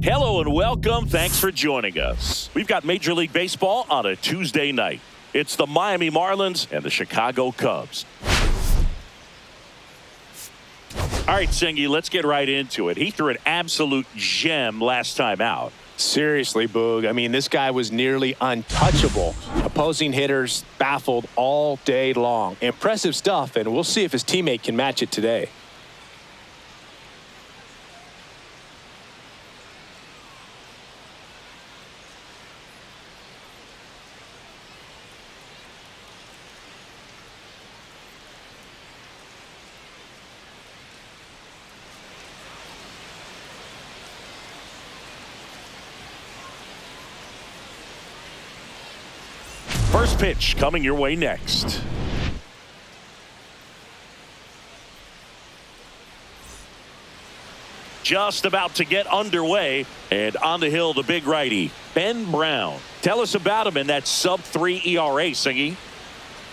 Hello and welcome. Thanks for joining us. We've got Major League Baseball on a Tuesday night. It's the Miami Marlins and the Chicago Cubs. All right, Singy, let's get right into it. He threw an absolute gem last time out. Seriously, Boog. I mean, this guy was nearly untouchable. Opposing hitters baffled all day long. Impressive stuff, and we'll see if his teammate can match it today. First pitch coming your way next. Just about to get underway, and on the hill, the big righty, Ben Brown. Tell us about him in that sub-3 ERA, Singy.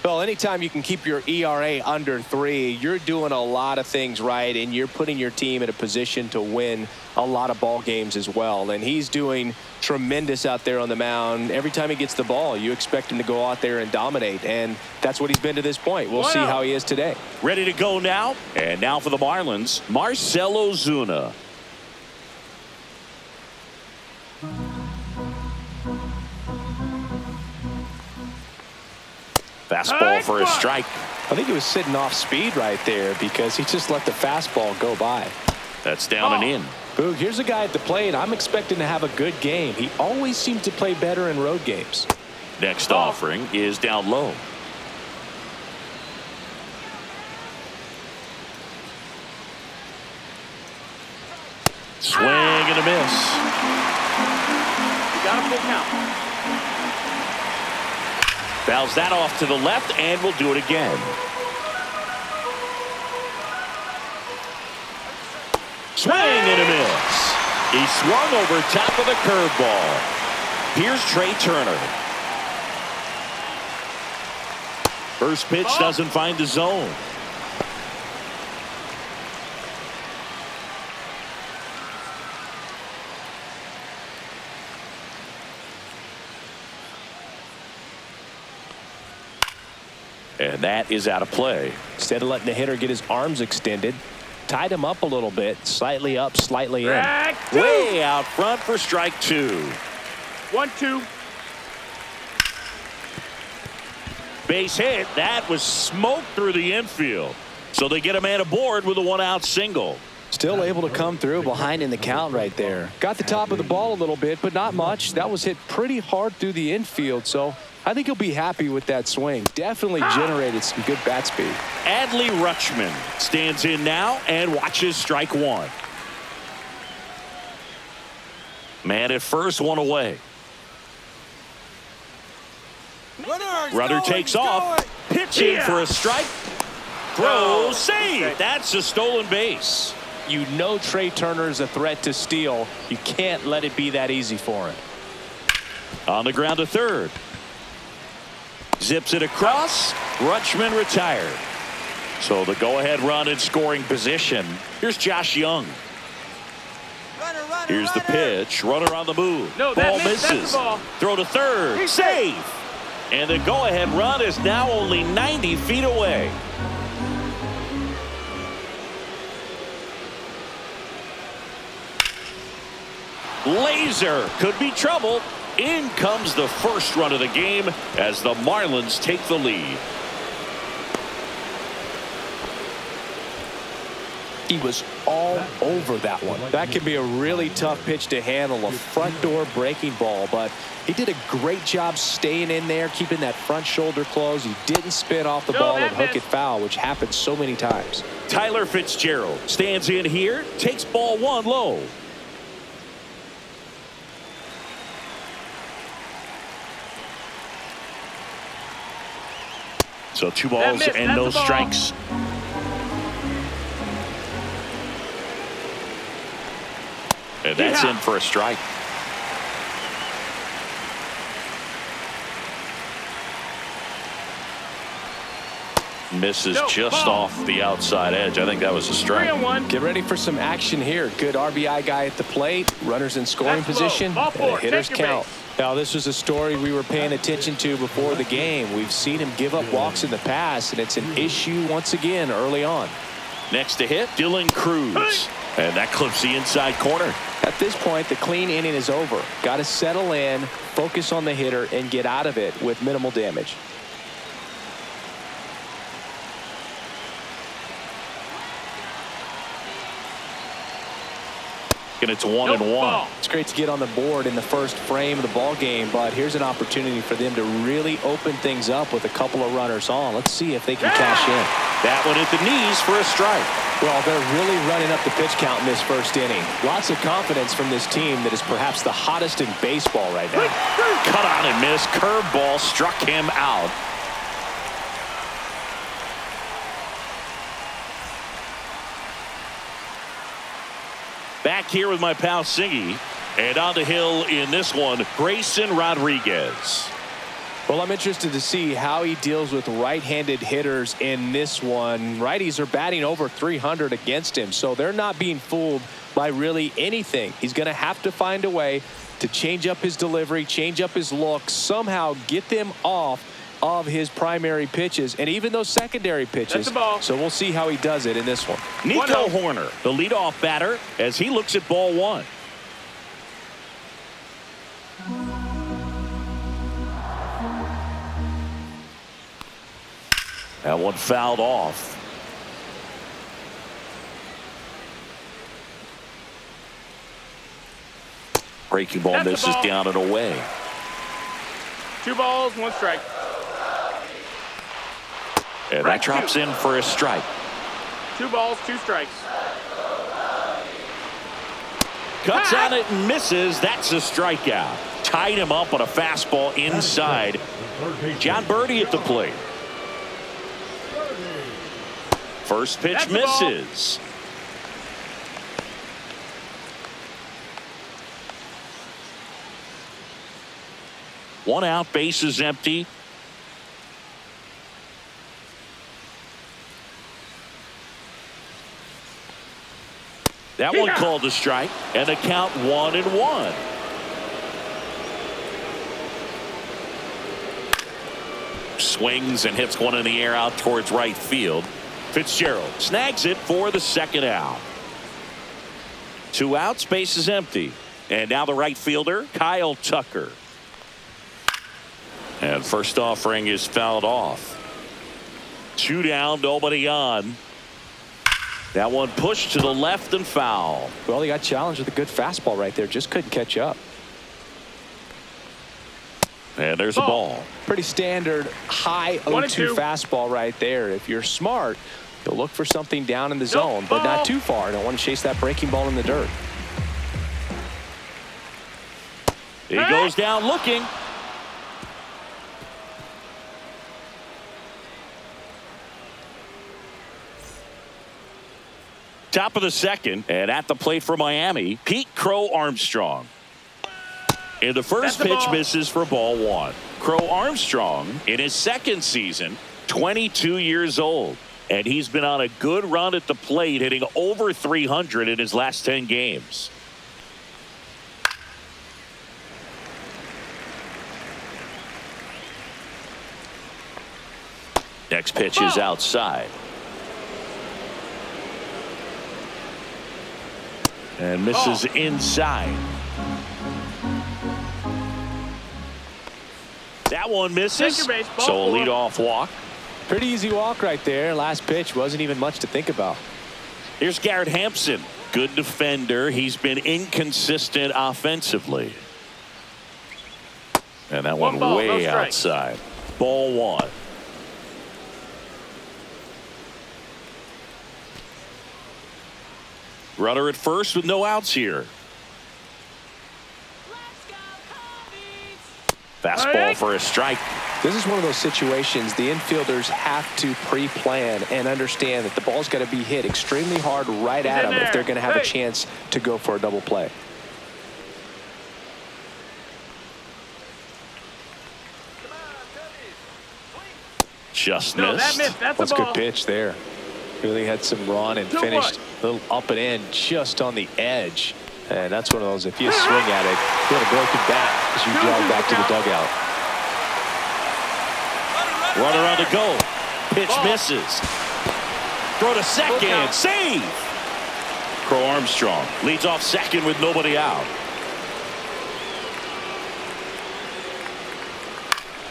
Well, anytime you can keep your ERA under 3, you're doing a lot of things right, and you're putting your team in a position to win a lot of ball games as well. And he's doing tremendous out there on the mound. Every time he gets the ball, you expect him to go out there and dominate, and that's what he's been to this point. We'll see how he is today. Ready to go now, and now for the Marlins, Marcell Ozuna. Fastball for a strike. I think he was sitting off speed right there because he just let the fastball go by. That's down and in. Boog, here's a guy at the plate. I'm expecting to have a good game. He always seems to play better in road games. Next offering is down low. Swing and a miss. You got a full count. Fouls that off to the left, and we'll do it again. Swing and a miss. He swung over top of the curveball. Here's Trey Turner. First pitch doesn't find the zone. And that is out of play. Instead of letting the hitter get his arms extended, tied him up a little bit, slightly up, slightly in. Way out front for strike 2. 1-2. Base hit. That was smoke through the infield. So they get a man aboard with a 1-out single. Still able to come through behind in the count right there. Got the top of the ball a little bit, but not much. That was hit pretty hard through the infield, so I think he'll be happy with that swing. Definitely generated some good bat speed. Adley Rutschman stands in now and watches strike 1. Man at first, 1 away. Runner takes off. Pitching for a strike. Throw, save. That's a stolen base. You know Trey Turner is a threat to steal. You can't let it be that easy for him. On the ground to third. Zips it across. Rutschman retired. So the go-ahead run in scoring position. Here's Josh Jung. Runner, Here's the pitch. Runner on the move. No, ball that missed. That's misses. the ball. Throw to third. He's Safe. And the go-ahead run is now only 90 feet away. Laser could be trouble. In comes the first run of the game as the Marlins take the lead. He was all over that one. That could be a really tough pitch to handle, a front door breaking ball, but he did a great job staying in there, keeping that front shoulder closed. He didn't spin off the ball and hook it foul, which happens so many times. Tyler Fitzgerald stands in here, takes ball one low. So 2 balls and no strikes. And that's in for a strike. Misses just off the outside edge. I think that was a strike. 3-1. Get ready for some action here. Good RBI guy at the plate. Runners in scoring position. And the hitters count. Now, this was a story we were paying attention to before the game. We've seen him give up walks in the past, and it's an issue once again early on. Next to hit, Dylan Cruz. And that clips the inside corner. At this point, the clean inning is over. Got to settle in, focus on the hitter, and get out of it with minimal damage. And it's 1-1. It's great to get on the board in the first frame of the ball game, but here's an opportunity for them to really open things up with a couple of runners on. Let's see if they can cash in. That one at the knees for a strike. Well, they're really running up the pitch count in this first inning. Lots of confidence from this team that is perhaps the hottest in baseball right now. Cut on and miss. Curveball struck him out. Back here with my pal Singy. And on the hill in this one, Grayson Rodriguez. Well, I'm interested to see how he deals with right-handed hitters in this one. Righties are batting over 300 against him, so they're not being fooled by really anything. He's going to have to find a way to change up his delivery, change up his look, somehow get them off of his primary pitches and even those secondary pitches. So we'll see how he does it in this one. Nico Horner, the leadoff batter, as he looks at ball one. That one fouled off. Breaking ball misses down and away. 2 balls, 1 strike. And that drops in for a strike. 2 balls, 2 strikes. Cuts on it and misses. That's a strikeout. Tied him up on a fastball inside. John Birdie at the plate. First pitch misses. One out, base is empty. That one called a strike, and the count 1-1. Swings and hits one in the air out towards right field. Fitzgerald snags it for the second out. 2 outs, base is empty. And now the right fielder, Kyle Tucker. And first offering is fouled off. 2 down, nobody on. That one pushed to the left and foul. Well, he got challenged with a good fastball right there. Just couldn't catch up. And there's a ball. Pretty standard high 0-2 fastball right there. If you're smart, you'll look for something down in the zone, but not too far. Don't want to chase that breaking ball in the dirt. He goes down looking. Top of the second, and at the plate for Miami, Pete Crow Armstrong. And the first pitch misses for ball 1. Crow Armstrong, in his second season, 22 years old. And he's been on a good run at the plate, hitting over 300 in his last 10 games. Next pitch is outside. And misses inside. That one misses. Take your base, ball So a four. leadoff walk. Pretty easy walk right there. Last pitch wasn't even much to think about. Here's Garrett Hampson. Good defender. He's been inconsistent offensively. And that one ball, way no strike. outside. Ball one. Runner at first with no outs here. Fastball for a strike. This is one of those situations the infielders have to pre-plan and understand that the ball's got to be hit extremely hard right at them if they're going to have a chance to go for a double play. Just No, missed. that missed. That's That's a a ball. good pitch there. Really had some run and finished a little up and in just on the edge. And that's one of those, if you swing at it, you got a broken bat as you jog back to the dugout. Runner on the go. Pitch misses. Throw to second. Save. Crow Armstrong leads off second with nobody out.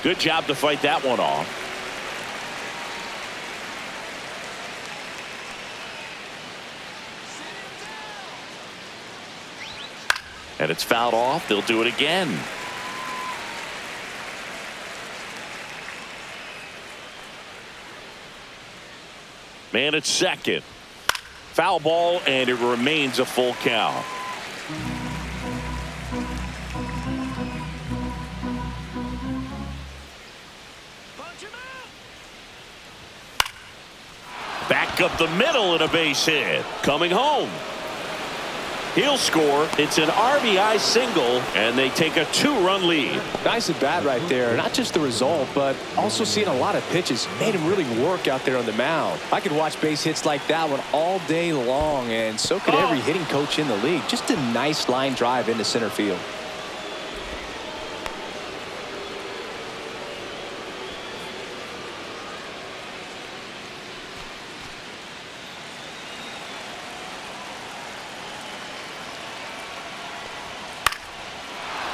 Good job to fight that one off. And it's fouled off. They'll do it again. Man at second. Foul ball, and it remains a full count. Back up the middle and a base hit. Coming home. He'll score. It's an RBI single, and they take a 2-run lead. Nice at bat right there. Not just the result, but also seeing a lot of pitches. Made him really work out there on the mound. I could watch base hits like that one all day long, and so could every hitting coach in the league. Just a nice line drive into center field.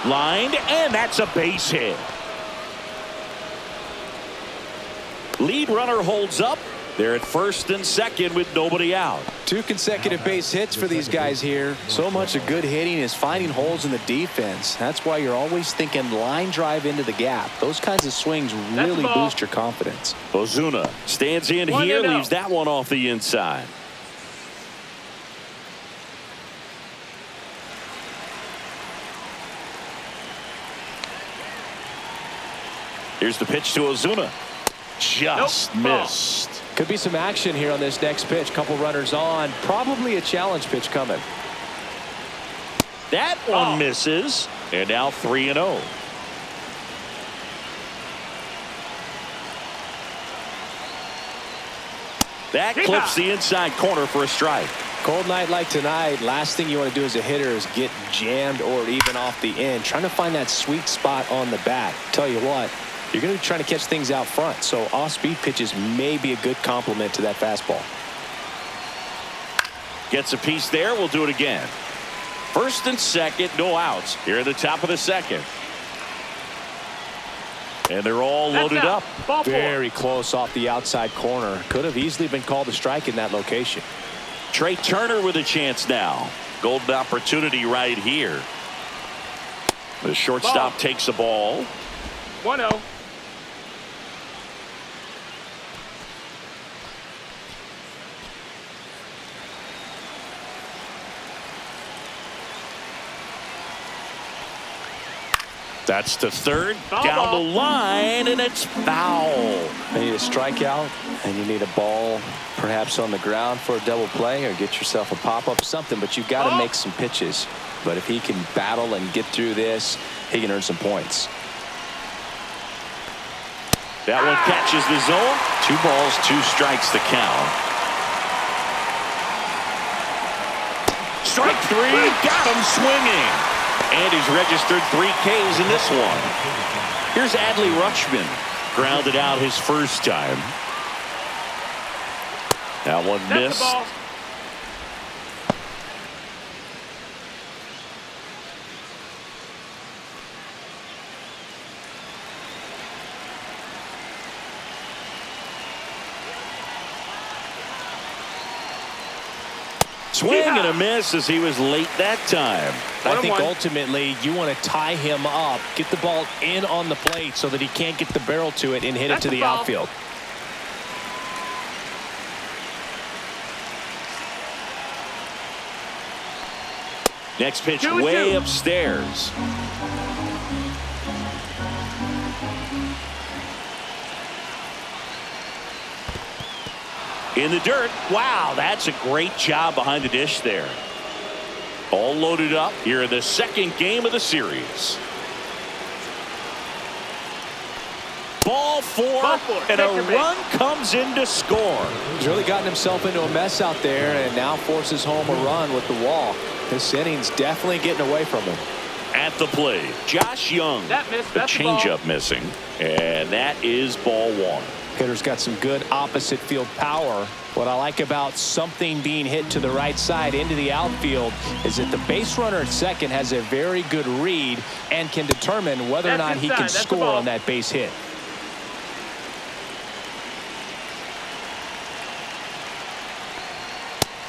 Lined, and that's a base hit. Lead runner holds up. They're at first and second with nobody out. 2 consecutive base hits for these guys here. So much of good hitting is finding holes in the defense. That's why you're always thinking line drive into the gap. Those kinds of swings really boost your confidence. Ozuna stands in here, leaves that one off the inside. Here's the pitch to Ozuna. Just missed. Could be some action here on this next pitch. Couple runners on. Probably a challenge pitch coming. That one misses. And now 3-0. That clips the inside corner for a strike. Cold night like tonight, last thing you want to do as a hitter is get jammed or even off the end. Trying to find that sweet spot on the bat. Tell you what, you're going to be trying to catch things out front, so off-speed pitches may be a good complement to that fastball. Gets a piece there. We'll do it again. First and second, no outs. Here at the top of the second. And they're all loaded up. Very close off the outside corner. Could have easily been called a strike in that location. Trey Turner with a chance now. Golden opportunity right here. The shortstop takes the ball. 1-0. That's to third. Down the line, and it's foul. You need a strikeout, and you need a ball perhaps on the ground for a double play, or get yourself a pop-up, something, but you've got to make some pitches. But if he can battle and get through this, he can earn some points. That one catches the zone. 2 balls, 2 strikes to count. Strike 3, got him swinging. And he's registered 3 Ks in this one. Here's Adley Rutschman. Grounded out his first time. That one That's missed. the ball. Swing and a miss as he was late that time. I think ultimately you want to tie him up, get the ball in on the plate so that he can't get the barrel to it and hit it to the outfield. Next pitch way upstairs. In the dirt. Wow, that's a great job behind the dish there. All loaded up here in the second game of the series. Ball four, and a run comes in to score. He's really gotten himself into a mess out there and now forces home a run with the walk. This inning's definitely getting away from him. At the plate, Josh Jung. That missed. The changeup missing, and that is ball one. Hitter's got some good opposite field power. What I like about something being hit to the right side into the outfield is that the base runner at second has a very good read and can determine whether or not he can score on that base hit.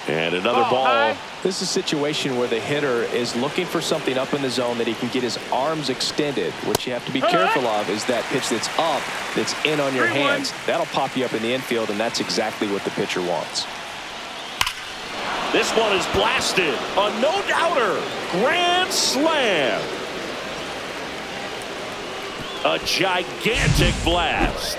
And another ball. This is a situation where the hitter is looking for something up in the zone that he can get his arms extended. What you have to be careful of is that pitch that's up, that's in on your hands. That'll pop you up in the infield, and that's exactly what the pitcher wants. This one is blasted. A no-doubter. Grand slam. A gigantic blast.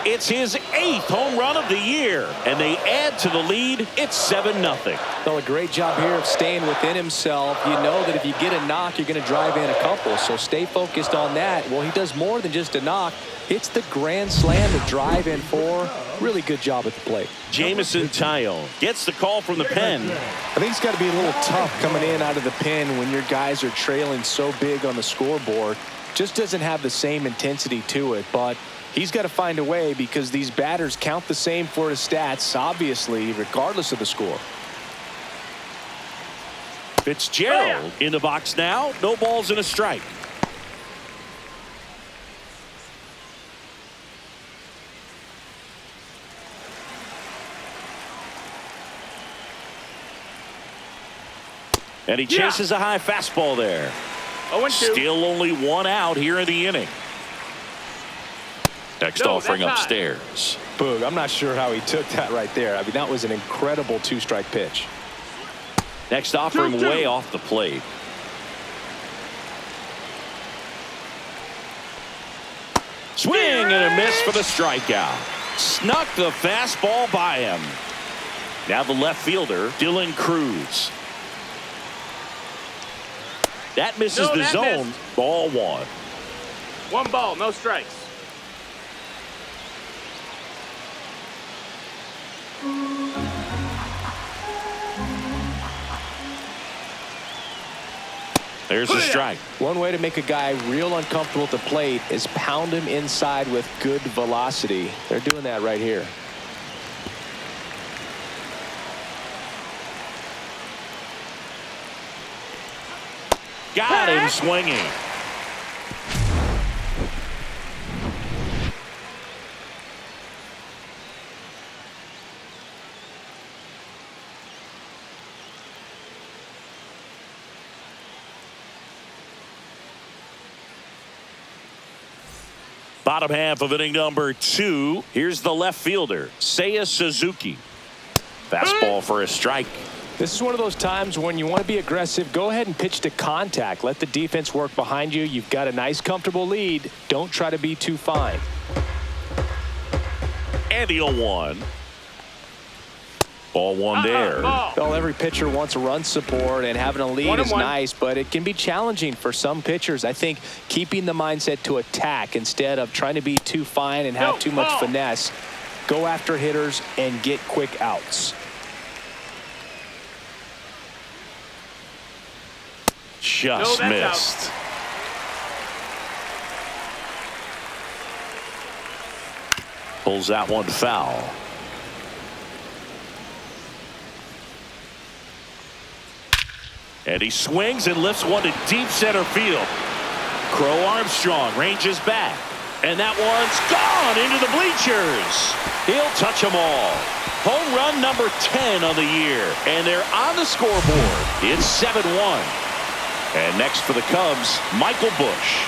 It's his 8th home run of the year, and they add to the lead. It's 7-0. Well, a great job here of staying within himself. You know that if you get a knock, you're going to drive in a couple, so stay focused on that. Well, he does more than just a knock. It's the grand slam to drive in for. Really good job at the plate. Jamison Tyone gets the call from the pen. I think it's got to be a little tough coming in out of the pen when your guys are trailing so big on the scoreboard. Just doesn't have the same intensity to it, but he's got to find a way because these batters count the same for his stats, obviously, regardless of the score. Fitzgerald in the box now. No balls and a strike. And he chases a high fastball there. 0-2. Still only one out here in the inning. Next offering upstairs. Boog, I'm not sure how he took that right there. I mean, that was an incredible two-strike pitch. Next offering way off the plate. Swing and a miss for the strikeout. Snuck the fastball by him. Now the left fielder, Dylan Cruz. That misses the zone. Ball one. 1 ball, no strikes. There's a strike. One way to make a guy real uncomfortable at the plate is pound him inside with good velocity. They're doing that right here. Got him swinging. Bottom half of inning number 2. Here's the left fielder, Seiya Suzuki. Fastball for a strike. This is one of those times when you want to be aggressive. Go ahead and pitch to contact. Let the defense work behind you. You've got a nice, comfortable lead. Don't try to be too fine. And the 0-1. Ball one there. Well, every pitcher wants run support, and having a lead is nice, but it can be challenging for some pitchers. I think keeping the mindset to attack instead of trying to be too fine and have too much finesse. Go after hitters and get quick outs. Just missed. Pulls that one foul. And he swings and lifts one to deep center field. Crow Armstrong ranges back. And that one's gone into the bleachers. He'll touch them all. Home run number 10 on the year. And they're on the scoreboard. It's 7-1. And next for the Cubs, Michael Busch.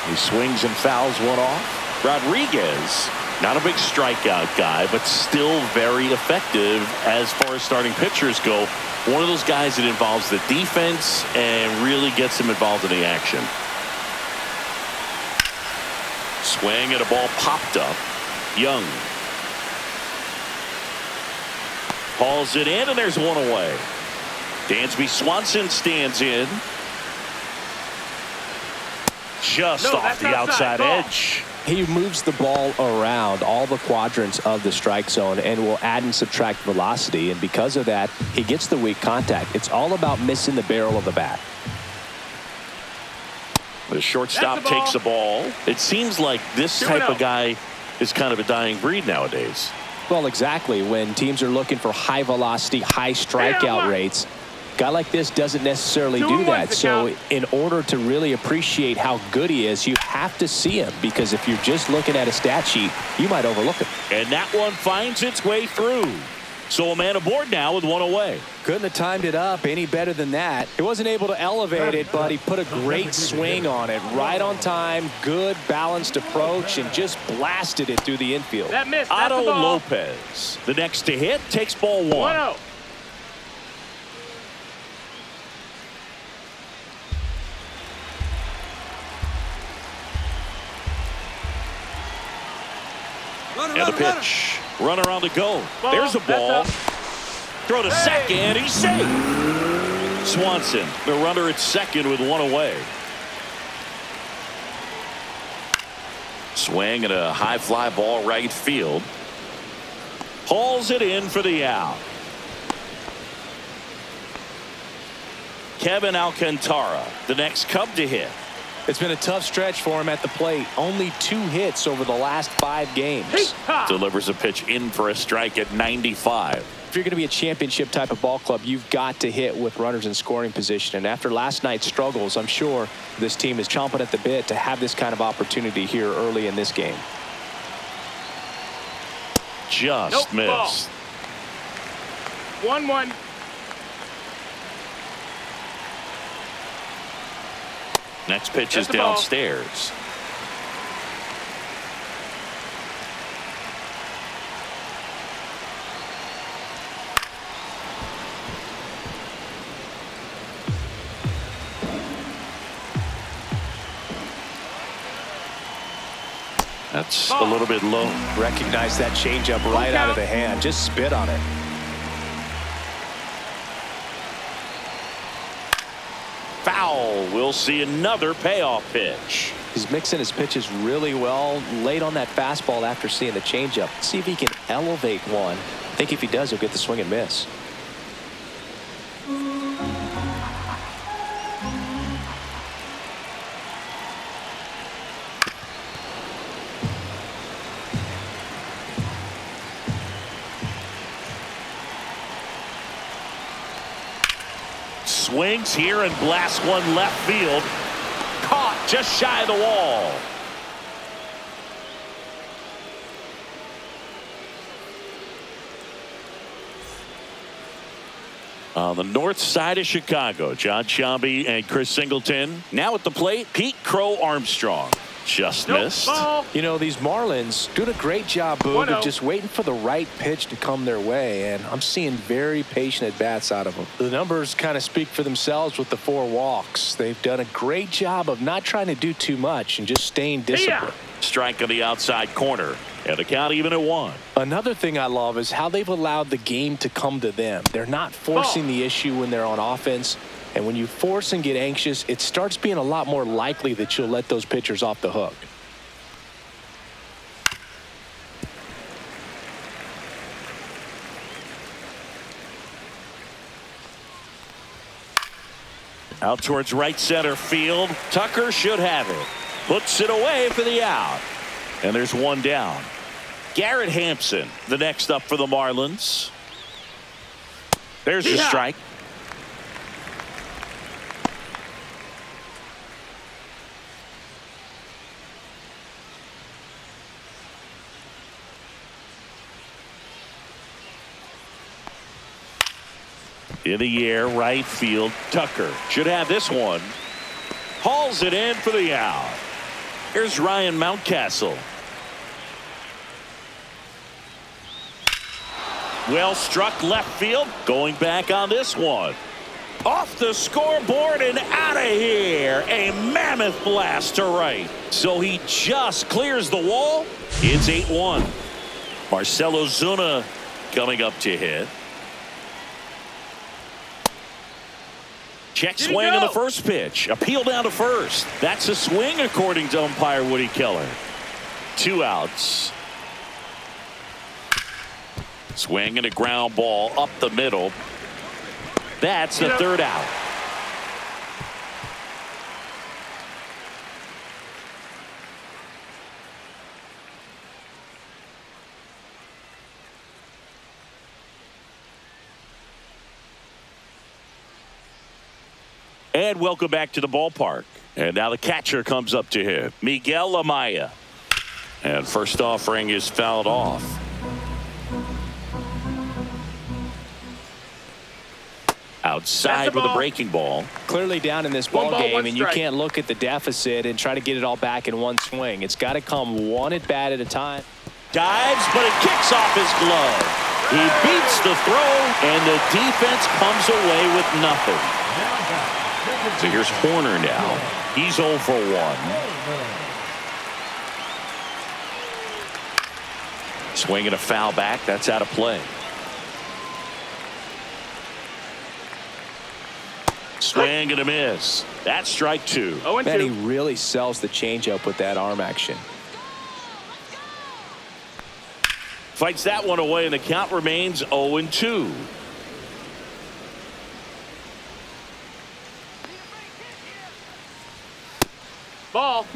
He swings and fouls one off. Rodriguez, not a big strikeout guy, but still very effective as far as starting pitchers go. One of those guys that involves the defense and really gets him involved in the action. Swing and a ball popped up. Jung hauls it in, and there's one away. Dansby Swanson stands in. Just off the outside edge. He moves the ball around all the quadrants of the strike zone and will add and subtract velocity. And because of that, he gets the weak contact. It's all about missing the barrel of the bat. The shortstop takes the ball. It seems like this type of guy is kind of a dying breed nowadays. Well, exactly. When teams are looking for high velocity, high strikeout rates, a guy like this doesn't necessarily do that. So in order to really appreciate how good he is, you have to see him, because if you're just looking at a stat sheet, you might overlook him. And that one finds its way through. So a man aboard now with one away. Couldn't have timed it up any better than that. He wasn't able to elevate it, but he put a great swing on it. Right on time, good balanced approach, and just blasted it through the infield. That missed. Otto Lopez, the next to hit, takes ball one. 1-0. And the pitch. Runner on the go. There's a ball. Throw to second. He's safe. Swanson, the runner at second with one away. Swing and a high fly ball right field. Hauls it in for the out. Kevin Alcantara, the next Cub to hit. It's been a tough stretch for him at the plate. Only 2 hits over the last 5 games. Delivers a pitch in for a strike at 95. If you're going to be a championship type of ball club, you've got to hit with runners in scoring position. And after last night's struggles, I'm sure this team is chomping at the bit to have this kind of opportunity here early in this game. Just missed. 1-1. Next pitch is downstairs. That's a little bit low. Recognize that changeup right out of the hand. Just spit on it. Foul. We'll see another payoff pitch. He's mixing his pitches really well. Late on that fastball after seeing the changeup. See if he can elevate one. I think if he does, he'll get the swing and miss. Swings here and blasts one left field. Caught just shy of the wall. On the north side of Chicago, John Sciambi and Chris Singleton. Now at the plate, Pete Crow Armstrong. Just missed. Ball. You know, these Marlins doing a great job, Boog, of just waiting for the right pitch to come their way, and I'm seeing very patient at-bats out of them. The numbers kind of speak for themselves with the 4 walks. They've done a great job of not trying to do too much and just staying disciplined. Strike on the outside corner, and the count even at 1. Another thing I love is how they've allowed the game to come to them. They're not forcing the issue when they're on offense. And when you force and get anxious, it starts being a lot more likely that you'll let those pitchers off the hook. Out towards right center field. Tucker should have it. Puts it away for the out. And there's one down. Garrett Hampson, the next up for the Marlins. There's the strike. In the air, right field. Tucker should have this one. Hauls it in for the out. Here's Ryan Mountcastle. Well struck left field. Going back on this one. Off the scoreboard and out of here. A mammoth blast to right. So he just clears the wall. It's 8-1. Marcell Ozuna coming up to hit. Check swing on the first pitch. Appeal down to first. That's a swing according to umpire Woody Keller. 2 outs. Swing and a ground ball up the middle. That's the 3rd out. And welcome back to the ballpark. And now the catcher comes up to him, Miguel Amaya. And first offering is fouled off. Outside with a breaking ball. Clearly down in this ball game, and you strike. can't look at the deficit and try to get it all back in one swing. It's got to come one at bat at a time. Dives, but it kicks off his glove. He beats the throw, and the defense comes away with nothing. So here's Horner now. He's 0 for 1. Swinging a foul back. That's out of play. Swing and a miss. That's strike 2. Man, he really sells the changeup with that arm action. Fights that one away, and the count remains 0-2. Ball.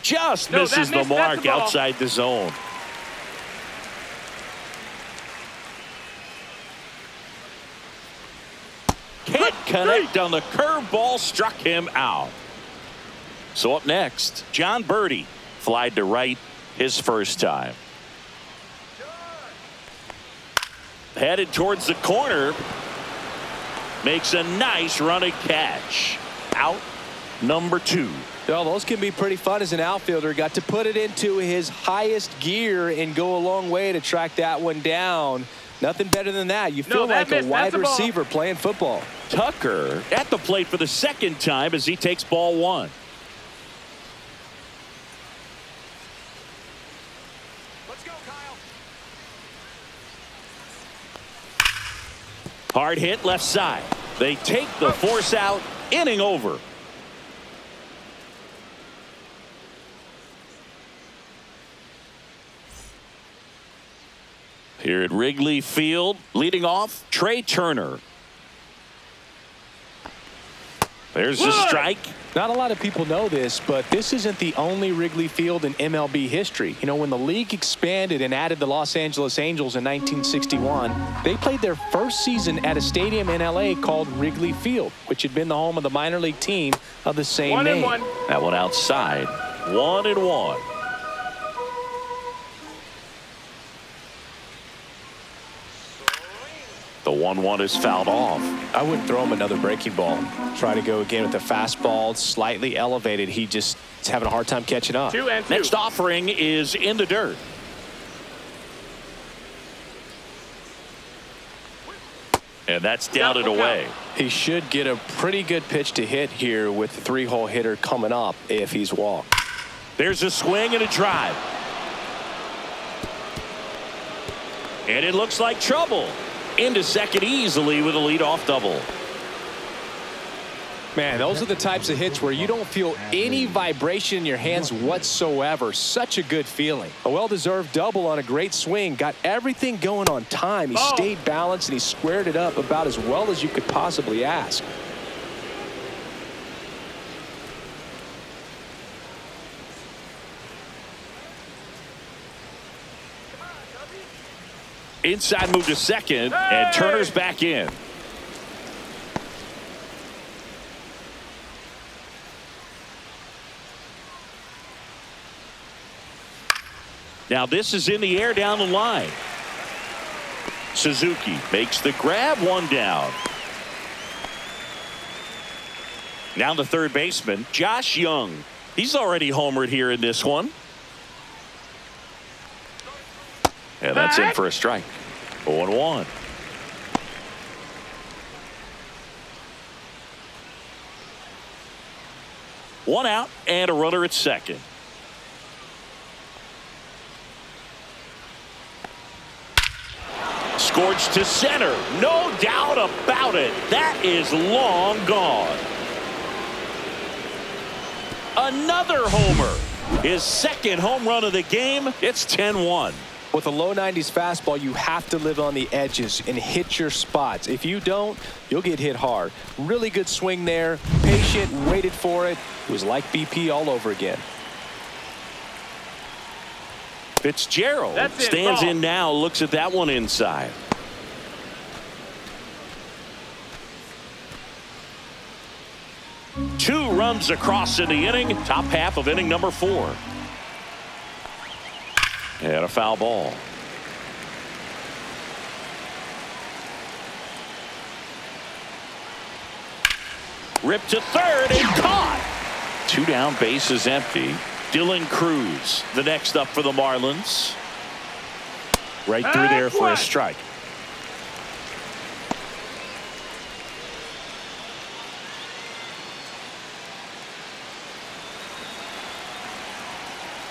Just misses the mark outside the zone. Can't connect on the curveball, struck him out. So up next, John Birdie flied to right his first time. Headed towards the corner. Makes a nice running catch. Out number 2. Well, those can be pretty fun as an outfielder. Got to put it into his highest gear and go a long way to track that one down. Nothing better than that. You feel like a wide receiver playing football. Tucker at the plate for the 2nd time as he takes ball 1. Let's go, Kyle. Hard hit left side. They take the force out. Inning over. Here at Wrigley Field, leading off, Trey Turner. There's the strike. Not a lot of people know this, but this isn't the only Wrigley Field in MLB history. You know, when the league expanded and added the Los Angeles Angels in 1961, they played their first season at a stadium in LA called Wrigley Field, which had been the home of the minor league team of the same name. 1-1. That one outside. 1-1. The 1-1 is fouled off. I wouldn't throw him another breaking ball. Try to go again with the fastball, slightly elevated. He just is having a hard time catching up. 2-2. Next offering is in the dirt. And that's down and away. He should get a pretty good pitch to hit here with the 3-hole hitter coming up if he's walked. There's a swing and a drive. And it looks like trouble. Into second easily with a leadoff double. Man, those are the types of hits where you don't feel any vibration in your hands whatsoever. Such a good feeling. A well-deserved double on a great swing. Got everything going on time. He stayed balanced and he squared it up about as well as you could possibly ask. Inside move to second, and Turner's back in. Now this is in the air down the line. Suzuki makes the grab, one down. Now the third baseman, Josh Jung. He's already homered here in this one. And that's in for a strike. 0-1. One out and a runner at second. Scorched to center. No doubt about it. That is long gone. Another homer. His second home run of the game. It's 10-1. With a low 90s fastball, you have to live on the edges and hit your spots. If you don't, you'll get hit hard. Really good swing there. Patient, waited for it. It was like BP all over again. Fitzgerald stands in now, looks at that one inside. Two runs across in the inning, top half of inning number 4. And a foul ball. Ripped to third and caught. 2 down, bases empty. Dylan Cruz, the next up for the Marlins. Right through there for a strike.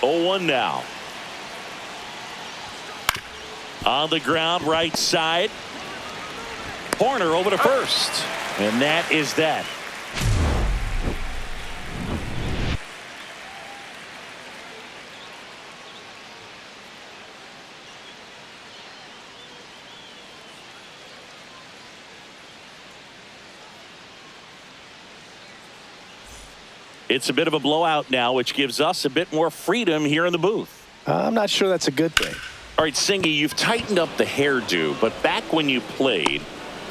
Oh, 1 now. On the ground, right side. Horner over to first. And that is that. It's a bit of a blowout now, which gives us a bit more freedom here in the booth. I'm not sure that's a good thing. All right, Singy, you've tightened up the hairdo, but back when you played,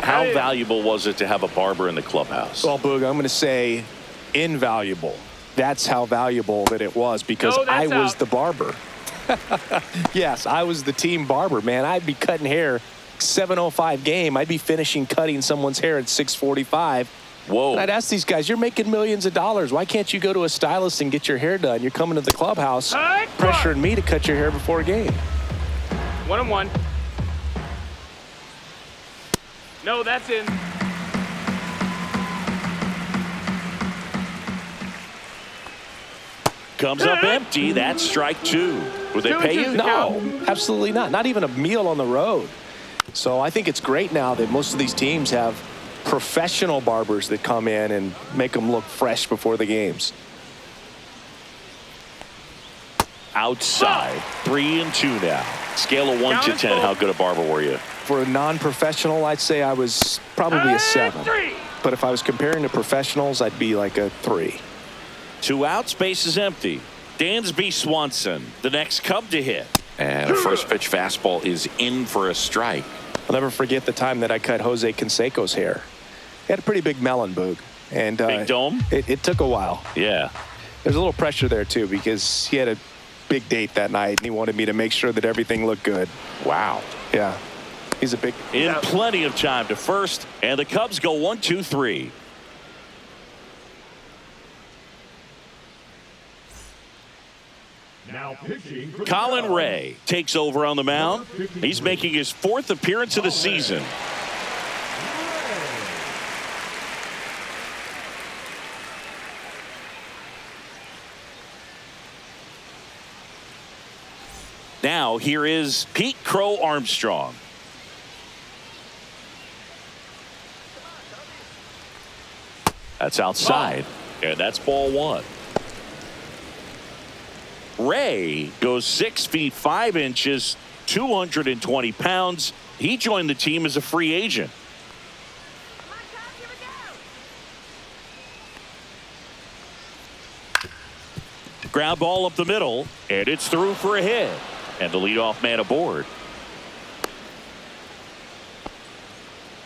how valuable was it to have a barber in the clubhouse? Well, Boog, I'm going to say invaluable. That's how valuable that it was because I was the barber. Yes, I was the team barber, man. I'd be cutting hair 7:05 game. I'd be finishing cutting someone's hair at 6:45. Whoa. And I'd ask these guys, you're making millions of dollars. Why can't you go to a stylist and get your hair done? You're coming to the clubhouse pressuring me to cut your hair before a game. 1-1. No, that's in. Comes up empty. That's strike 2. Would they pay you? No, absolutely not. Not even a meal on the road. So I think it's great now that most of these teams have professional barbers that come in and make them look fresh before the games. Outside. 3-2 now. Scale of 1 to 10. How good a barber were you? For a non-professional, I'd say I was probably a 7. But if I was comparing to professionals, I'd be like a 3. 2 outs, base is empty. Dansby Swanson, the next Cub to hit. And a first pitch fastball is in for a strike. I'll never forget the time that I cut Jose Canseco's hair. He had a pretty big melon, Boog. And big dome? It took a while. Yeah. There's a little pressure there, too, because he had a big date that night, and he wanted me to make sure that everything looked good. Wow. Yeah. He's a big... In plenty of time to first, and the Cubs go 1-2-3. Now pitching for Colin Ray takes over on the mound. He's making his 4th appearance of the season. Now here is Pete Crow Armstrong. That's outside, and that's ball 1. Ray goes 6 feet 5 inches, 220 pounds. He joined the team as a free agent. Ground ball up the middle, and it's through for a hit. And the leadoff man aboard.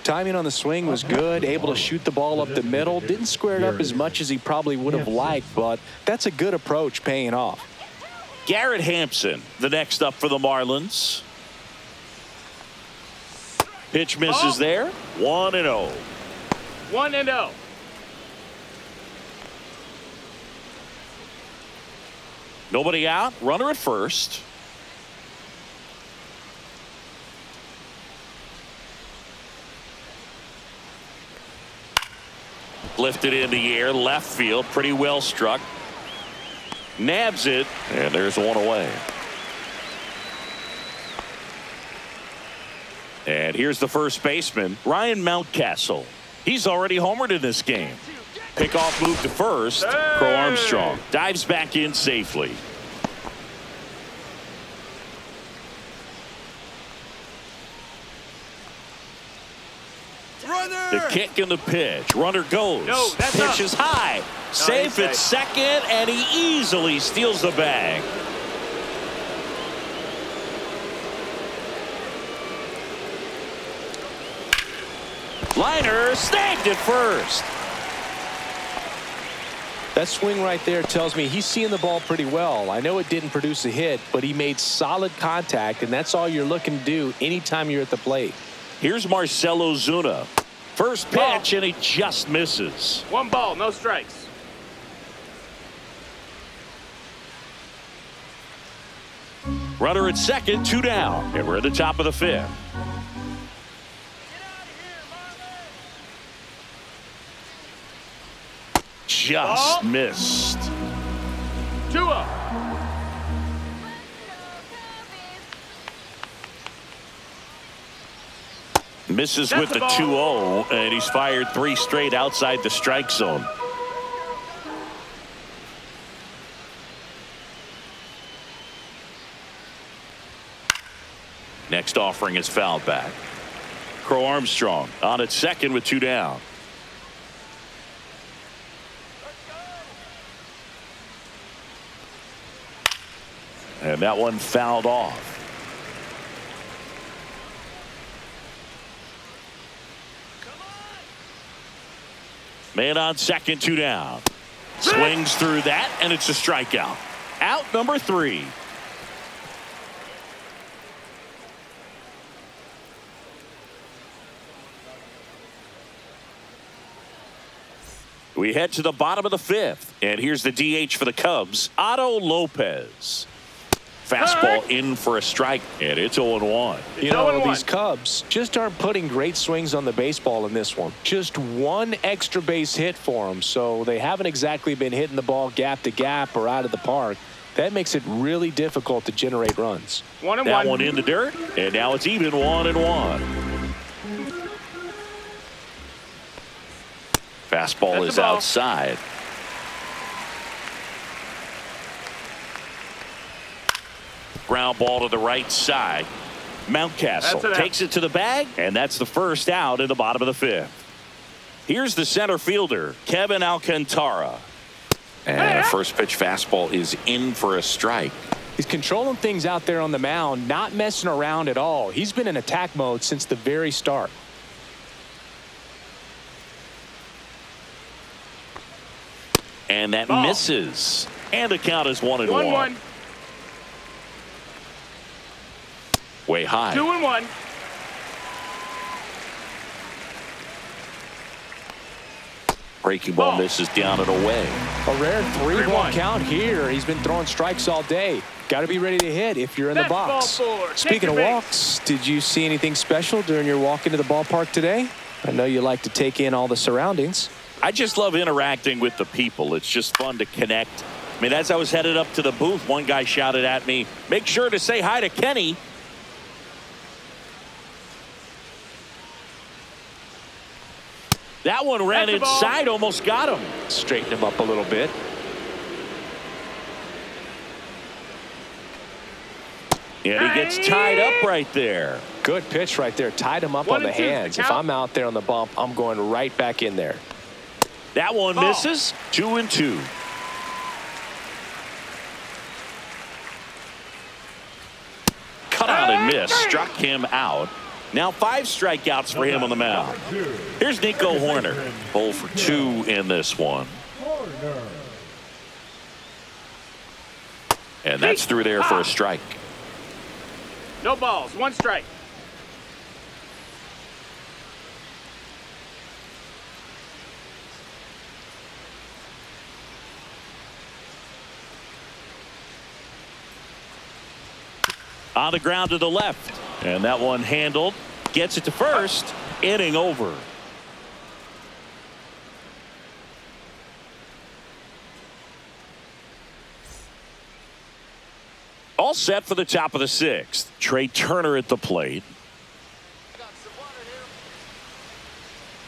Timing on the swing was good, able to shoot the ball up the middle. Didn't square it up as much as he probably would have liked, but that's a good approach paying off. Garrett Hampson, the next up for the Marlins. Pitch misses there. 1-0. 1-0. Nobody out. Runner at first. Lifted in the air, left field, pretty well struck. Nabs it, and there's one away. And here's the first baseman, Ryan Mountcastle. He's already homered in this game. Pickoff move to first. Crow Armstrong dives back in safely. The kick and the pitch. Runner goes. No, that's pitch up. is high. Safe at second, and he easily steals the bag. Liner snagged at first. That swing right there tells me he's seeing the ball pretty well. I know it didn't produce a hit, but he made solid contact, and that's all you're looking to do anytime you're at the plate. Here's Marcell Ozuna. First pitch, and he just misses. 1 ball, no strikes. Runner at second, 2 down, and we're at the top of the 5th. Just missed. 2-0. Misses with the 2-0, and he's fired 3 straight outside the strike zone. Next offering is fouled back. Crow Armstrong on at second with 2 down. And that one fouled off. Man on second, 2 down. Swings through that, and it's a strikeout. Out number 3. We head to the bottom of the 5th, and here's the DH for the Cubs, Otto Lopez. Fastball in for a strike, and it's 0-1. You know, these Cubs just aren't putting great swings on the baseball in this one. Just 1 extra base hit for them, so they haven't exactly been hitting the ball gap to gap or out of the park. That makes it really difficult to generate runs. 1-1. That one in the dirt, and now it's even 1-1. Fastball is outside. Ground ball to the right side. Mountcastle takes it to the bag, and that's the first out in the bottom of the 5th. Here's the center fielder, Kevin Alcantara. And a first pitch fastball is in for a strike. He's controlling things out there on the mound, not messing around at all. He's been in attack mode since the very start. And that misses. And the count is 1-1. Way high. 2-1. Breaking ball misses down and away. A rare 3-1 count here. He's been throwing strikes all day. Got to be ready to hit if you're in the box. Speaking of walks, did you see anything special during your walk into the ballpark today? I know you like to take in all the surroundings. I just love interacting with the people. It's just fun to connect. I mean, as I was headed up to the booth, one guy shouted at me, "Make sure to say hi to Kenny." That one ran inside, almost got him. Straighten him up a little bit. And he gets tied up right there. Good pitch right there. Tied him up on the hands. If I'm out there on the bump, I'm going right back in there. That one misses. 2-2. Cut out and missed. Struck him out. Now 5 strikeouts for him on the mound. Here's Nico Hoerner. 0 for 2 in this one. And that's through there for a strike. No balls. One strike. On the ground to the left. And that one handled. Gets it to first. Inning over. All set for the top of the sixth. Trey Turner at the plate.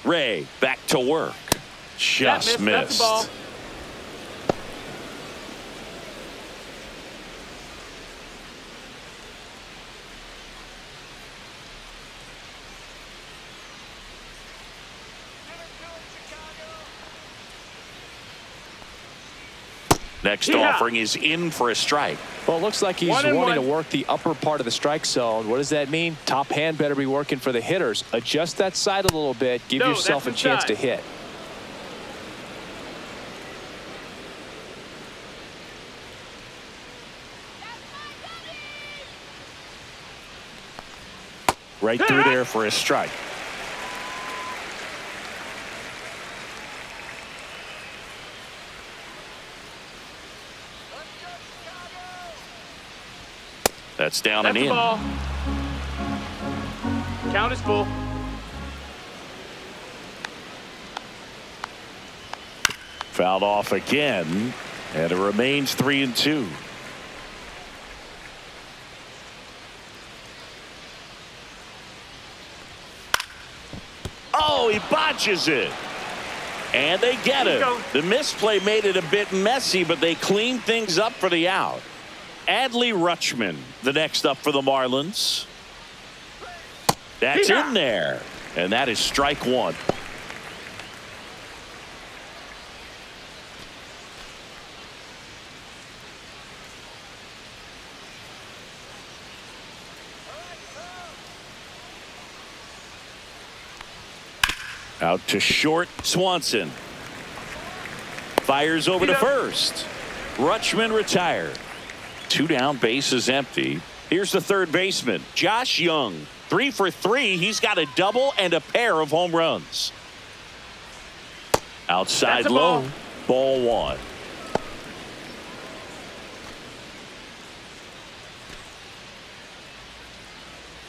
Ray back to work. Just missed. That's the ball. Next offering is in for a strike. Well, it looks like he's wanting to work the upper part of the strike zone. What does that mean? Top hand better be working for the hitters. Adjust that side a little bit. Give yourself a chance to hit. Right through there for a strike. That's down and in. Ball. Count is full. Fouled off again, and it remains 3-2. Oh, he botches it. And they get it. The misplay made it a bit messy, but they cleaned things up for the out. Adley Rutschman, the next up for the Marlins. That's in there. And that is strike one. Out to short, Swanson. Fires over to first. Rutschman retired. 2 down, bases empty. Here's the third baseman, Josh Jung. 3 for 3. He's got a double and a pair of home runs. Outside low, ball one.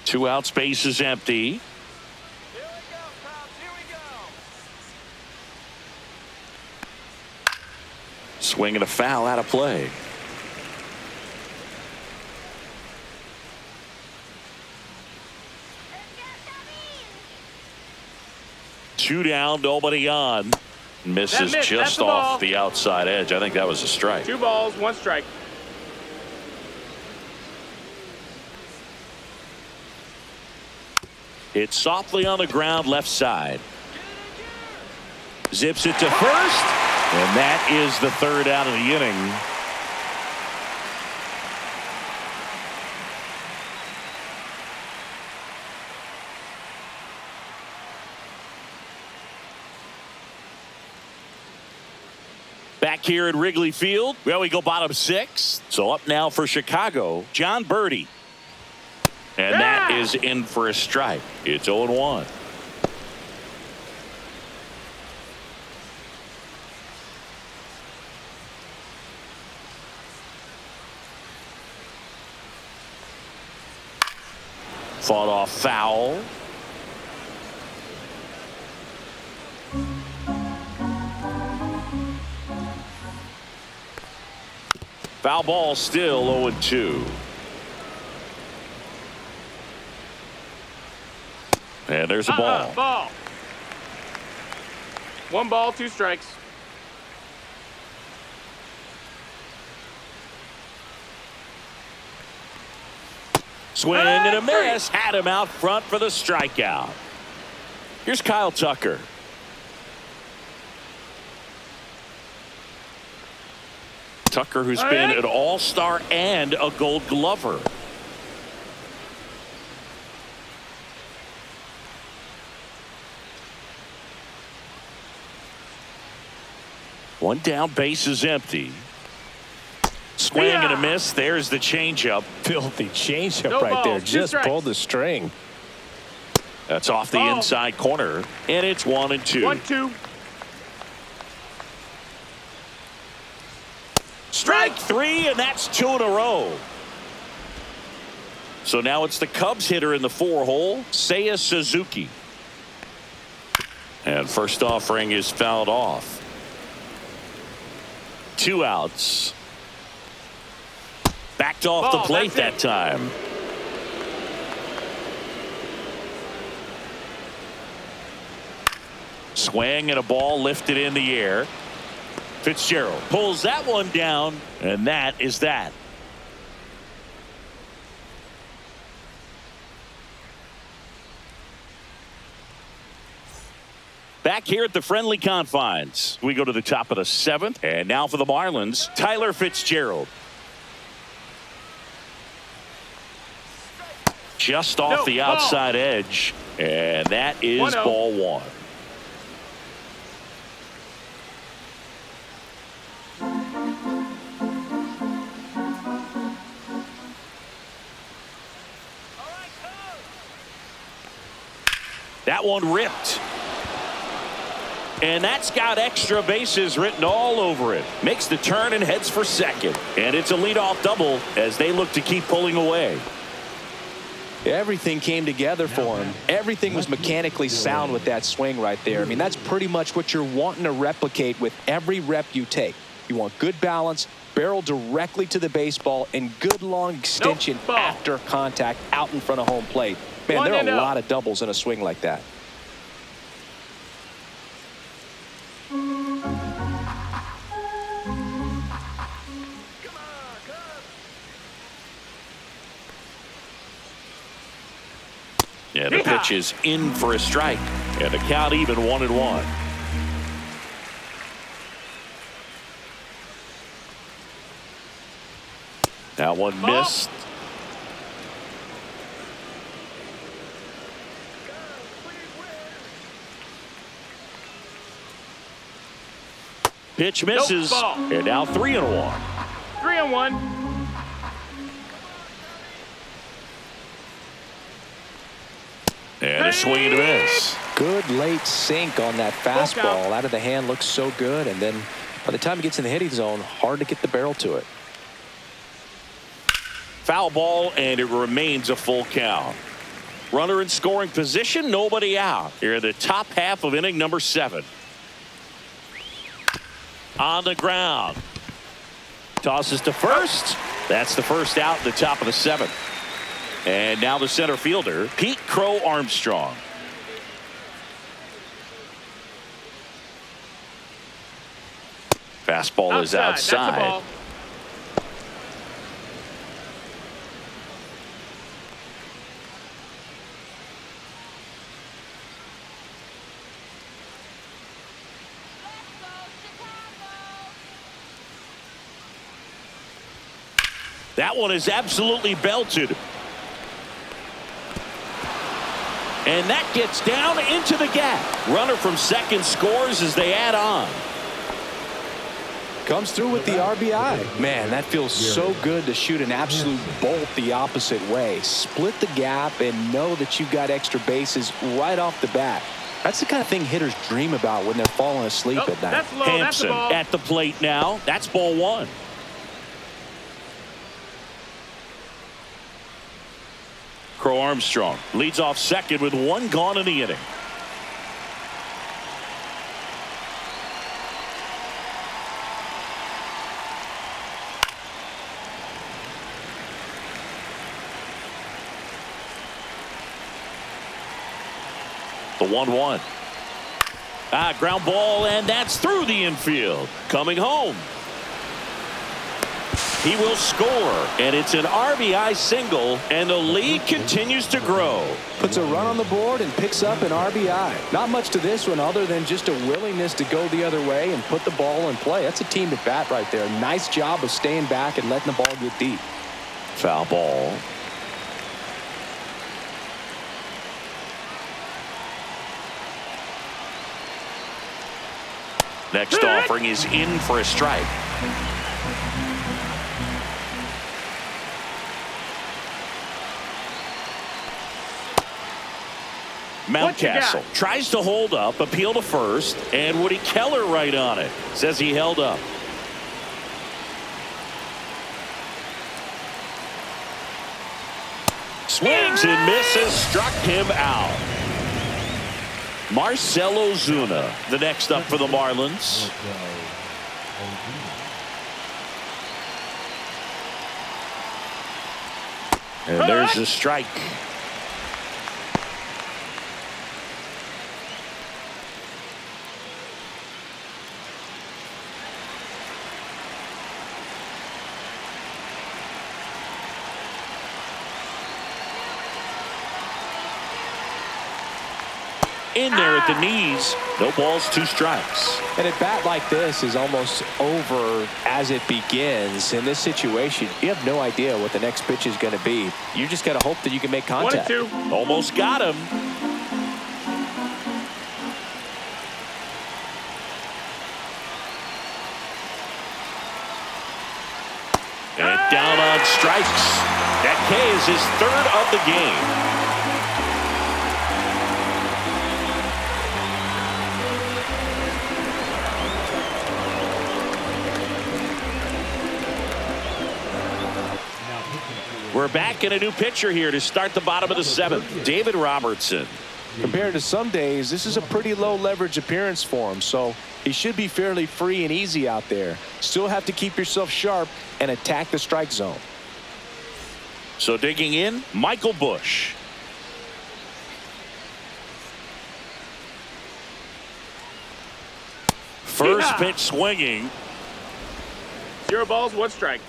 Two outs, bases empty. Swing and a foul out of play. Two down, nobody on. Misses just off the outside edge. I think that was a strike. 2 balls, 1 strike. It's softly on the ground, left side. Zips it to first, and that is the third out of the inning. Back here at Wrigley Field, well, we go bottom 6. So up now for Chicago, John Birdie. And that is in for a strike. It's 0-1. Fought off foul. Foul ball, still 0-2. And there's a ball. Ball. 1 ball, 2 strikes. Swing and a miss. Had him out front for the strikeout. Here's Kyle Tucker. Tucker, who's been an all-star and a gold glover. One down, base is empty. swing and a miss. There's the changeup. Filthy changeup No right balls, there. 2 Just strikes. pulled the string. That's off the Ball. inside corner, and it's 1-2. 1-2. Strike 3, and that's 2 in a row. So now it's the Cubs hitter in the 4-hole, Seiya Suzuki. And first offering is fouled off. 2 outs. Backed off the Ball, plate that that's it. time. Swing and a ball lifted in the air. Fitzgerald pulls that one down, and that is that. Back here at the friendly confines, we go to the top of the 7th, and now for the Marlins, Tyler Fitzgerald. Just off the outside edge, and that is 1-0. ball 1. That one ripped. And that's got extra bases written all over it. Makes the turn and heads for second. And it's a leadoff double as they look to keep pulling away. Everything came together for him. Everything was mechanically sound with that swing right there. I mean, that's pretty much what you're wanting to replicate with every rep you take. You want good balance, barrel directly to the baseball, and good long extension Ball. after contact out in front of home plate. Man, there are a lot of doubles in a swing like that. Yeah, the pitch is in for a strike. And the count even 1-1. That one missed. Pitch misses. Ball. And now 3-1. 3-1. And a swing and a miss. Good late sink on that fastball. Out of the hand looks so good. And then by the time it gets in the hitting zone, hard to get the barrel to it. Foul ball, and it remains a full count. Runner in scoring position, nobody out. Here in the top half of inning number 7. On the ground. Tosses to first. That's the first out in the top of the 7th. And now the center fielder, Pete Crow Armstrong. Fastball is outside. That's a ball. That one is absolutely belted. And that gets down into the gap. Runner from second scores as they add on. Comes through with the RBI. Man, that feels so good to shoot an absolute bolt the opposite way. Split the gap and know that you've got extra bases right off the bat. That's the kind of thing hitters dream about when they're falling asleep at night. That's low. That's a Hampson ball. at the plate now. That's ball 1. Crow Armstrong leads off second with 1 gone in the inning. The 1-1. Ground ball, and that's through the infield. Coming home. He will score, and it's an RBI single, and the lead continues to grow. Puts a run on the board and picks up an RBI. Not much to this one other than just a willingness to go the other way and put the ball in play. That's a team at bat right there. Nice job of staying back and letting the ball get deep. Foul ball. Next offering is in for a strike. Mountcastle tries to hold up, appeal to first, and Woody Keller right on it. Says he held up. Swings and misses, struck him out. Marcell Ozuna, the next up for the Marlins. And there's a strike. In there at the knees. No balls, 2 strikes. And a bat like this is almost over as it begins. In this situation, you have no idea what the next pitch is going to be. You just got to hope that you can make contact. 1-2. Almost got him. And down on strikes. That K is his 3rd of the game. We're back in a new pitcher here to start the bottom of the 7th. David Robertson. Compared to some days, this is a pretty low leverage appearance for him, so he should be fairly free and easy out there. Still have to keep yourself sharp and attack the strike zone. So digging in, Michael Busch. First pitch swinging. 0 balls, 1 strike.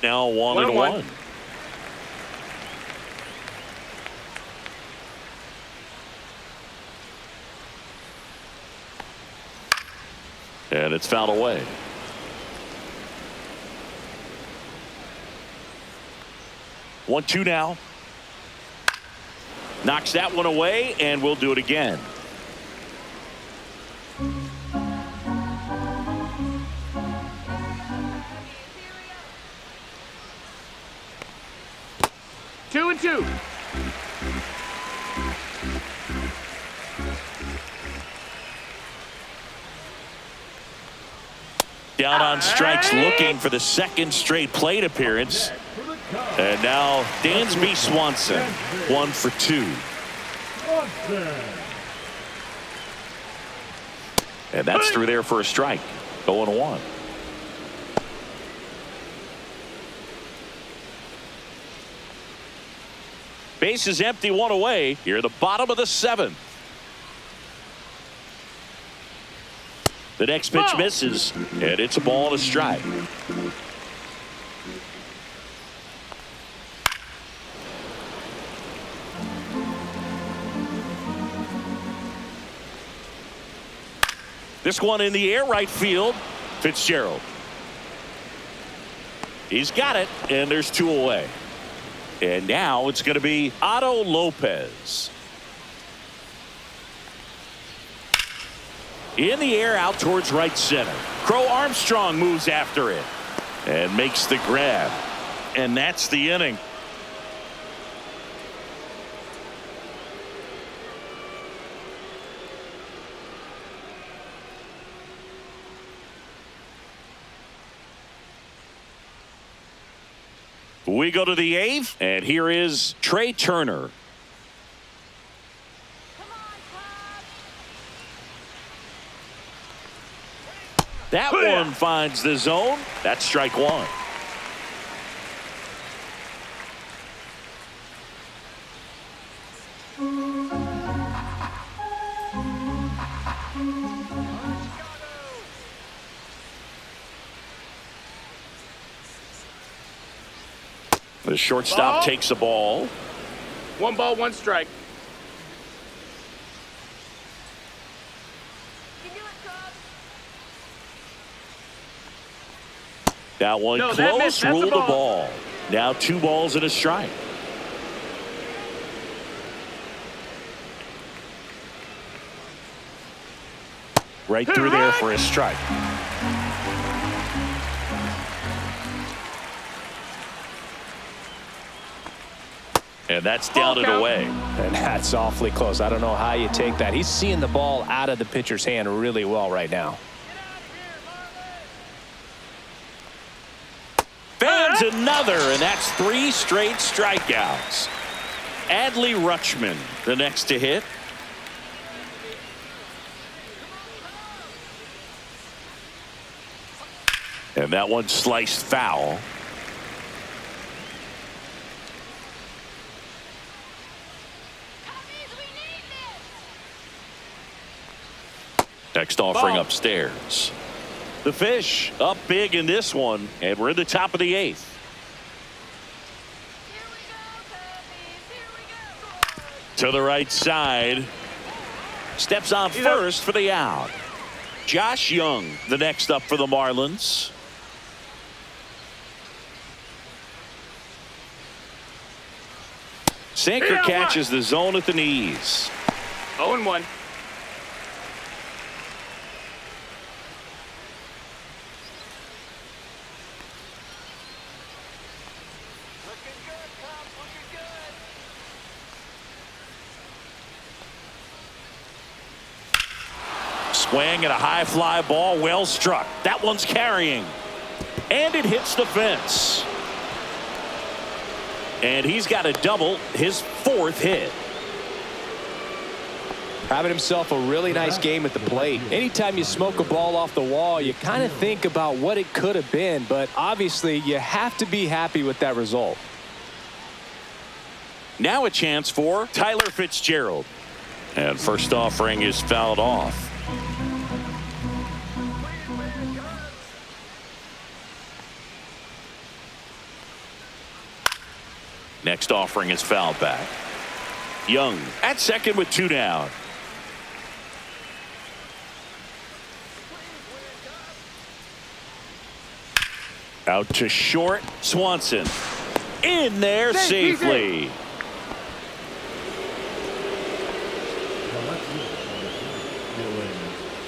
Now 1-1. And it's fouled away. One, 2 now. Knocks that one away, and we'll do it again. Two and 2. Down on strikes, looking for the 2nd straight plate appearance. And now Dansby Swanson, 1 for 2. And that's through there for a strike. 0-1. Base is empty, 1 away. Here at the bottom of the 7th. The next pitch misses, and it's a ball and a strike. This one in the air, right field. Fitzgerald. He's got it, and there's 2 away. And now it's going to be Otto Lopez. In the air, out towards right center. Crow Armstrong moves after it and makes the grab. And that's the inning. We go to the 8th, and here is Trey Turner. That one finds the zone. That's strike 1. The shortstop takes a ball. 1 ball, 1 strike. That one close, ruled the ball. Now 2 balls and a strike. Right through there for a strike. And that's down and away. And that's awfully close. I don't know how you take that. He's seeing the ball out of the pitcher's hand really well right now. Fans another, and that's 3 straight strikeouts. Adley Rutschman, the next to hit. And that one sliced foul. Next offering upstairs. The Fish up big in this one, and we're in the top of the 8th. To the right side. Steps on first for the out. Josh Jung, the next up for the Marlins. Sinker catches the zone at the knees. 0-1. Swing and a high fly ball, well struck. That one's carrying. And it hits the fence. And he's got a double, his 4th hit. Having himself a really nice game at the plate. Anytime you smoke a ball off the wall, you kind of think about what it could have been, but obviously you have to be happy with that result. Now a chance for Tyler Fitzgerald. And first offering is fouled off. Next offering is fouled back. Jung at second with 2 down. Out to short. Swanson in there safely.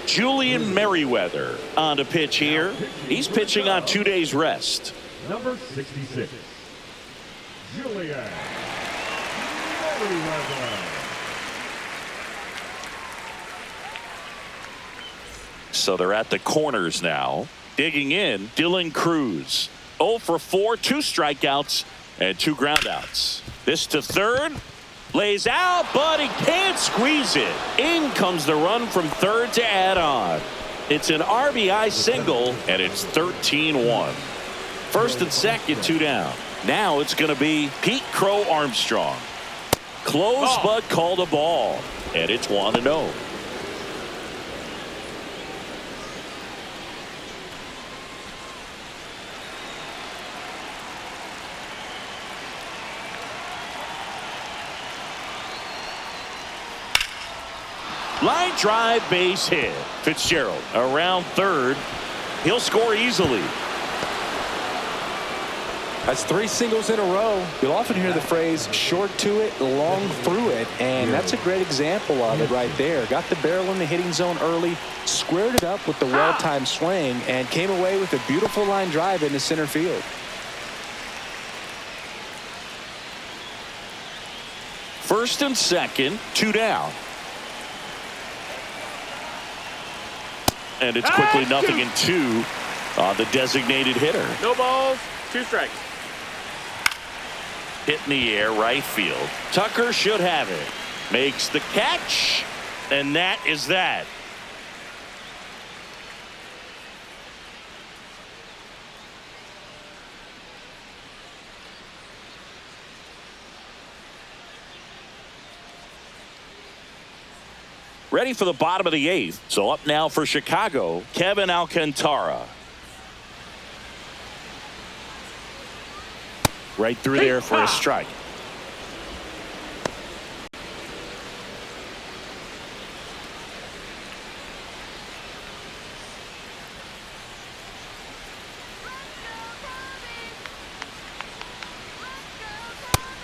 Julian Merriweather on the pitch here. He's pitching on 2 days rest. Number 66. Julian Merriweather. So they're at the corners now. Digging in, Dylan Cruz. 0 for 4, 2 strikeouts, and 2 groundouts. This to third. Lays out, but he can't squeeze it. In comes the run from third to add on. It's an RBI single, and it's 13-1. First and second, 2 down. Now it's going to be Pete Crow Armstrong. Close, but called a ball. And it's 1-0. Line drive, base hit. Fitzgerald around third. He'll score easily. That's 3 singles in a row. You'll often hear the phrase short to it, long through it, and that's a great example of it right there. Got the barrel in the hitting zone early, squared it up with the well-timed swing, and came away with a beautiful line drive into center field. First and second, 2 down. And it's quickly 0-2 on the designated hitter. No balls, 2 strikes. Hit in the air, right field. Tucker should have it. Makes the catch, and that is that. Ready for the bottom of the 8th. So up now for Chicago, Kevin Alcantara. Right through there for a strike.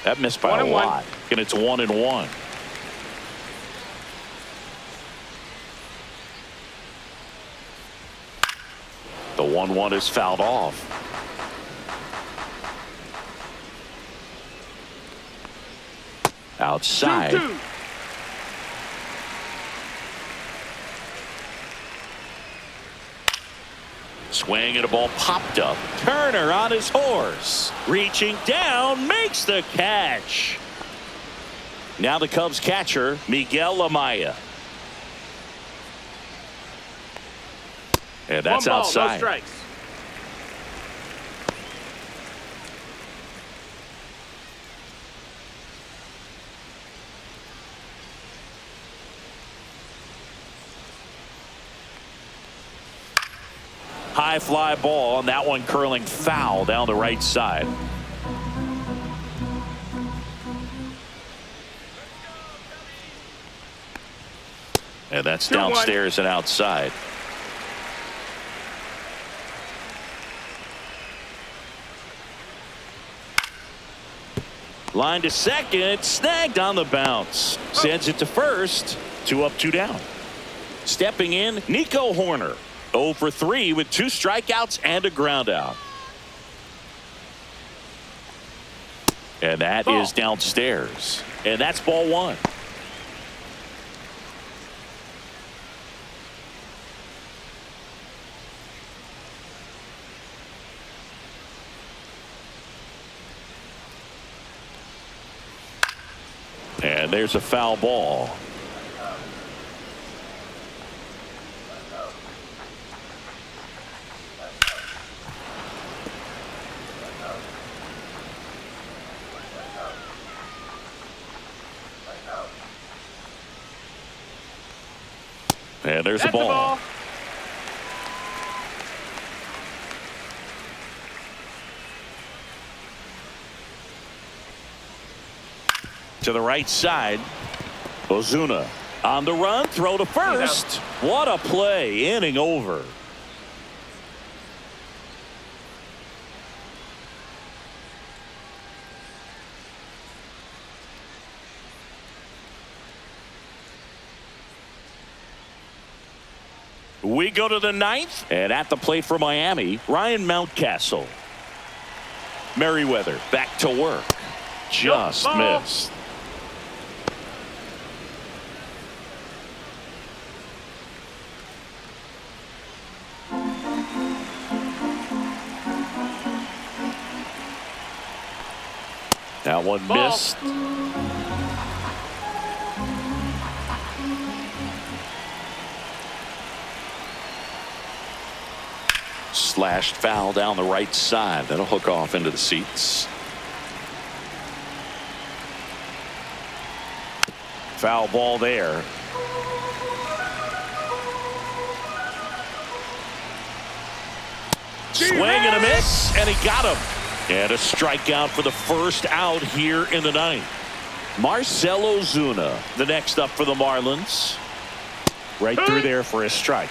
That missed by a lot. And it's 1-1. 1-1 is fouled off. Outside. 2-2. Swing and a ball popped up. Turner on his horse. Reaching down, makes the catch. Now the Cubs catcher, Miguel Amaya. And that's 1 ball, outside. no strikes. High fly ball, and that one curling foul down the right side. And that's 2-1. downstairs and outside. Line to second, snagged on the bounce. Sends it to first. 2 up, 2 down. Stepping in, Nico Horner. 0 for 3 with 2 strikeouts and a ground out. And that is downstairs. And that's ball 1. And there's a foul ball. And there's a ball. To the right side. Ozuna on the run, throw to first. What a play, inning over. We go to the 9th, and at the plate for Miami, Ryan Mountcastle. Merriweather back to work. Just missed. That one missed. Slashed foul down the right side. That'll hook off into the seats. Foul ball there. Swing and a miss, and he got him. And a strikeout for the first out here in the 9th. Marcell Ozuna, the next up for the Marlins. Right through there for a strike.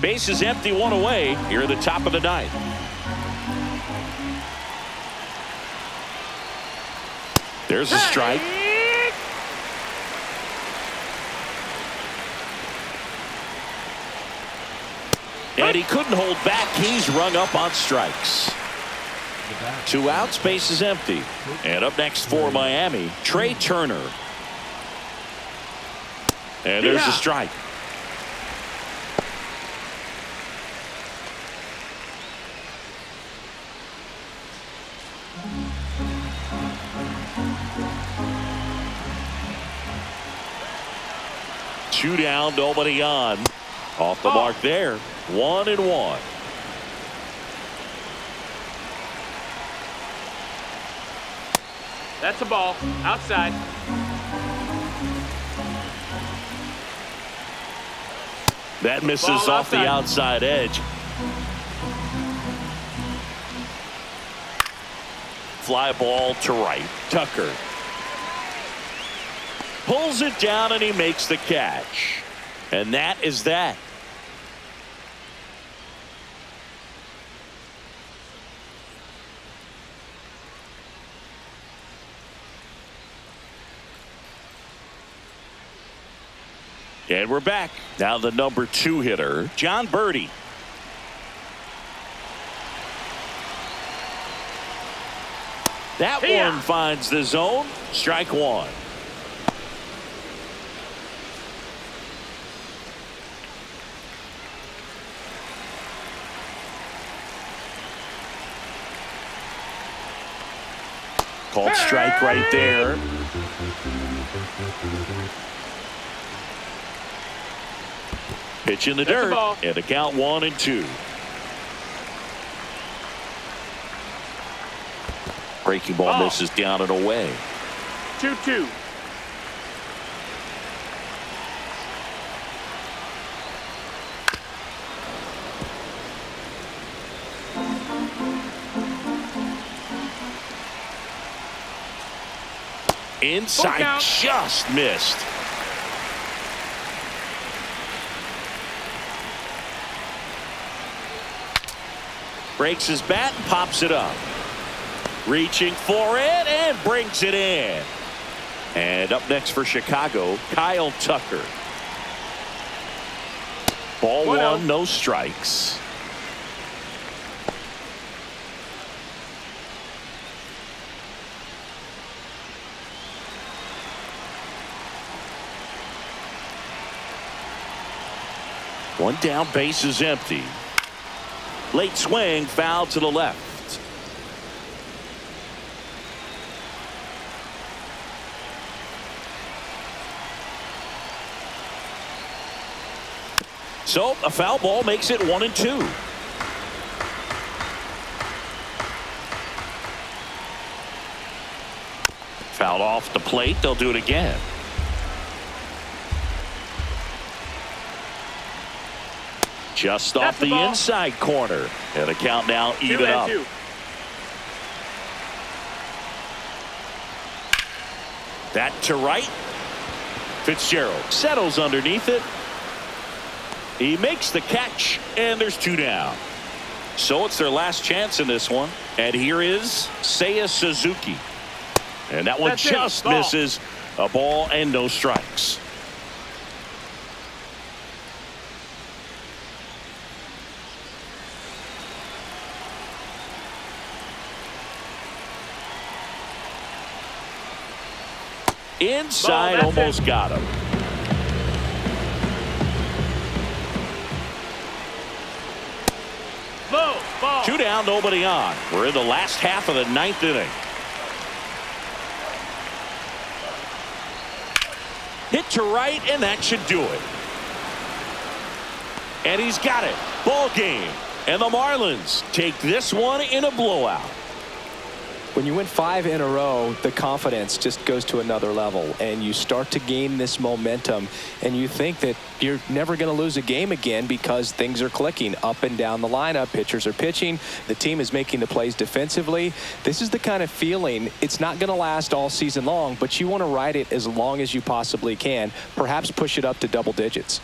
Base is empty, 1 away here at the top of the 9th. There's a strike. And he couldn't hold back. He's rung up on strikes. 2 outs, base is empty. And up next for Miami, Trey Turner. And there's a strike. Two down, nobody on. Off the mark there. 1-1. That's a ball. Outside. That misses Ball off the outside. outside edge. Fly ball to right. Tucker pulls it down and he makes the catch. And that is that. And we're back. Now the number 2 hitter, John Birdie. That one finds the zone. Strike 1. Called strike right there. Pitch in the dirt, and a count 1-2. Breaking ball misses down and away. 2-2. Inside, just missed. Breaks his bat and pops it up. Reaching for it and brings it in. And up next for Chicago, Kyle Tucker. Ball 1, no strikes. One down, base is empty. Late swing, foul to the left. So a foul ball makes it 1-2. Fouled off the plate. They'll do it again. Just off the inside corner. And a count now even up. 2-2. That to right. Fitzgerald settles underneath it. He makes the catch, and there's 2 down. So it's their last chance in this one. And here is Seiya Suzuki. And that one just misses. A ball and no strikes. Inside, almost got him. Ball. 2 down, nobody on. We're in the last half of the 9th inning. Hit to right, and that should do it. And he's got it. Ball game. And the Marlins take this one in a blowout. When you win 5 in a row, the confidence just goes to another level, and you start to gain this momentum, and you think that you're never going to lose a game again because things are clicking up and down the lineup. Pitchers are pitching. The team is making the plays defensively. This is the kind of feeling, it's not going to last all season long, but you want to ride it as long as you possibly can, perhaps push it up to double digits.